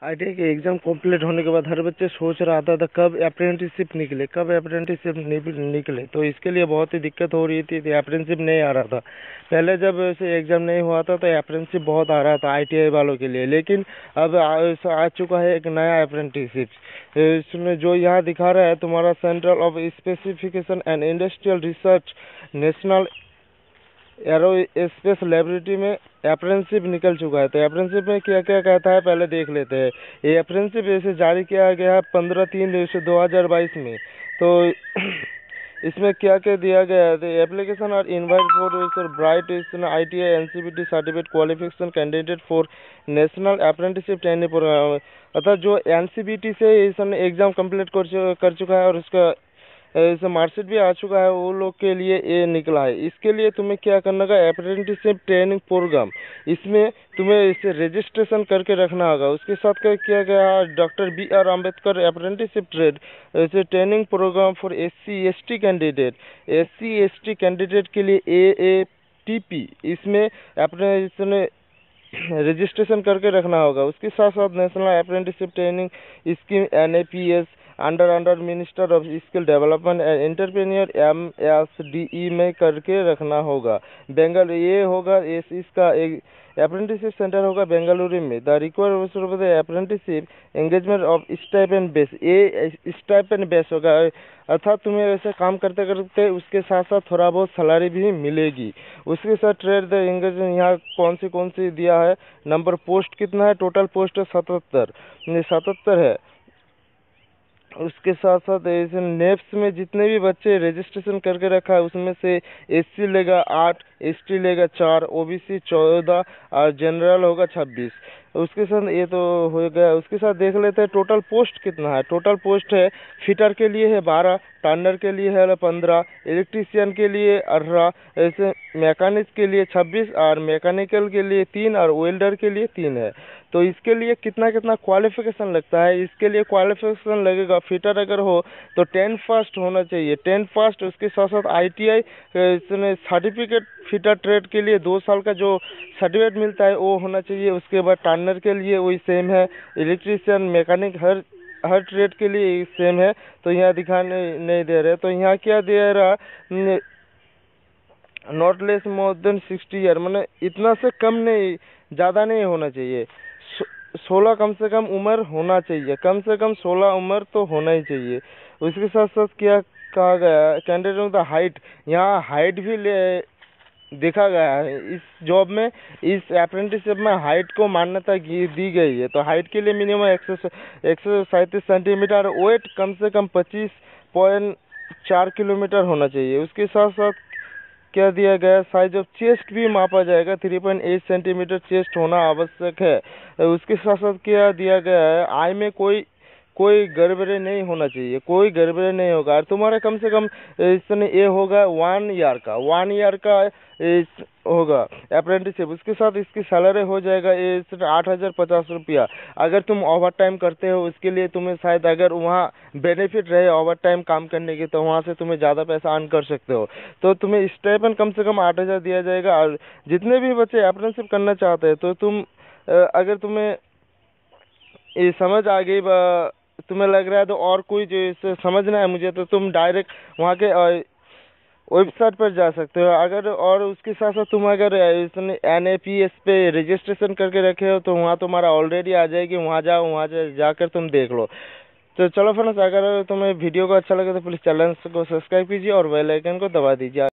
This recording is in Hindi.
आईटीआई के एग्ज़ाम कंप्लीट होने के बाद हर बच्चे सोच रहा था कब अप्रेंटिसशिप निकले, कब अप्रेंटिसशिप निकले। तो इसके लिए बहुत ही दिक्कत हो रही थी, अप्रेंटिसशिप नहीं आ रहा था। पहले जब ऐसे एग्ज़ाम नहीं हुआ था तो अप्रेंटिसशिप बहुत आ रहा था आईटीआई वालों के लिए, लेकिन अब आ चुका है एक नया अप्रेंटिसशिप। इसमें जो यहाँ दिखा रहा है तुम्हारा central of specification and industrial research national aerospace laboratory में अप्रेंटिसशिप निकल चुका है। तो अप्रेंटिसशिप में क्या क्या कहता है पहले देख लेते हैं। ये अप्रेंटिसशिप ऐसे जारी किया गया है 15/3/2022 में। तो इसमें क्या क्या दिया गया है, एप्लीकेशन और invite for bright ITI NCVT certificate qualification candidate for national apprenticeship training program, अर्थात जो NCVT से इसने एग्जाम कंप्लीट कर चुका है और उसका ऐसे मार्कशीट भी आ चुका है, वो लोग के लिए ये निकला है। इसके लिए तुम्हें क्या करना होगा, अप्रेंटिसशिप ट्रेनिंग प्रोग्राम, इसमें तुम्हें इसे रजिस्ट्रेशन करके रखना होगा। उसके साथ क्या किया गया, doctor BR Ambedkar apprenticeship trade ऐसे training programme for SC/ST candidate, SC/ST candidate के लिए AATP, इसमें अपने इसने रजिस्ट्रेशन करके रखना होगा। उसके साथ साथ national apprenticeship training scheme NAPS under minister of skill development and entrepreneur MSDE में करके रखना होगा। ये होगा इसका एक अप्रेंटिसशिप सेंटर होगा बेंगलुरु में। The required apprenticeship engagement of stipend base, ये स्टाइपेंड बेस होगा, अर्थात तुम्हें ऐसे काम करते करते उसके साथ साथ थोड़ा बहुत सैलरी भी मिलेगी। उसके साथ ट्रेड द एंगेजमेंट, यहाँ कौन सी दिया है, नंबर पोस्ट कितना है, टोटल पोस्ट है 77 है। उसके साथ साथ इस नेप्स में जितने भी बच्चे रजिस्ट्रेशन करके रखा है उसमें से SC लेगा 8, ST लेगा 4, OBC 14 और जनरल होगा 26। उसके साथ ये तो हो गया। उसके साथ देख लेते हैं टोटल पोस्ट कितना है। टोटल पोस्ट है फिटर के लिए है 12, टर्नर के लिए है 15, इलेक्ट्रीशियन के लिए 18, ऐसे मैकेनिक के लिए 26 और मैकेनिकल के लिए 3 और वेल्डर के लिए 3 है। तो इसके लिए कितना कितना क्वालिफिकेशन लगता है, इसके लिए क्वालिफिकेशन लगेगा, फिटर अगर हो तो 10 फर्स्ट होना चाहिए, 10 फर्स्ट। उसके साथ साथ ITI इसमें सर्टिफिकेट फिटर ट्रेड के लिए 2 साल का जो सर्टिफिकेट मिलता है वो होना चाहिए। उसके बाद टर्नर के लिए वही सेम है, इलेक्ट्रीशियन मैकेनिक हर ट्रेड के लिए सेम है। तो यहाँ दिखाने नहीं दे रहे, तो यहाँ क्या दे रहा, not less more than 60 year, मैंने इतना से कम नहीं, ज़्यादा नहीं होना चाहिए। 16 कम से कम उम्र होना चाहिए, कम से कम 16 उम्र तो होना ही चाहिए। उसके साथ साथ क्या कहा गया, कैंडिडेट का हाइट, यहाँ हाइट भी देखा गया है इस जॉब में, इस अप्रेंटिसशिप में हाइट को मान्यता दी गई है। तो हाइट के लिए मिनिमम 137 सेंटीमीटर, वेट कम से कम 25.4 किलोमीटर होना चाहिए। उसके साथ साथ क्या दिया गया, साइज ऑफ चेस्ट भी मापा जाएगा, 3.8 सेंटीमीटर चेस्ट होना आवश्यक है। उसके साथ साथ क्या दिया गया है, आई में कोई गड़बड़ी नहीं होना चाहिए, कोई गड़बड़ी नहीं होगा। और तुम्हारा कम से कम इसमें ये होगा 1 ईयर का, 1 ईयर का होगा अप्रेंटिसशिप। उसके साथ इसकी सैलरी हो जाएगा 8,050 रुपया। अगर तुम ओवर टाइम करते हो उसके लिए तुम्हें शायद अगर वहाँ बेनिफिट रहे ओवर टाइम काम करने की, तो वहाँ से तुम्हें ज़्यादा पैसा अर्न कर सकते हो। तो तुम्हें स्टाइपेंड कम से कम 8,000 दिया जाएगा। और जितने भी बच्चे अप्रेंटिसशिप करना चाहते हैं, तो तुम अगर तुम्हें ये समझ आ गई, तुम्हें लग रहा है तो और कोई जो इसे समझना है मुझे, तो तुम डायरेक्ट वहाँ के वेबसाइट पर जा सकते हो। अगर और उसके साथ साथ तुम अगर इसमें NAPS पे रजिस्ट्रेशन करके रखे हो तो वहाँ तुम्हारा ऑलरेडी आ जाएगी, वहाँ जाओ, वहाँ जाकर तुम देख लो। तो चलो फ्रेंड्स, अगर तुम्हें वीडियो को अच्छा लगे तो प्लीज़ चैनल को सब्सक्राइब कीजिए और बेल आइकन को दबा दीजिए।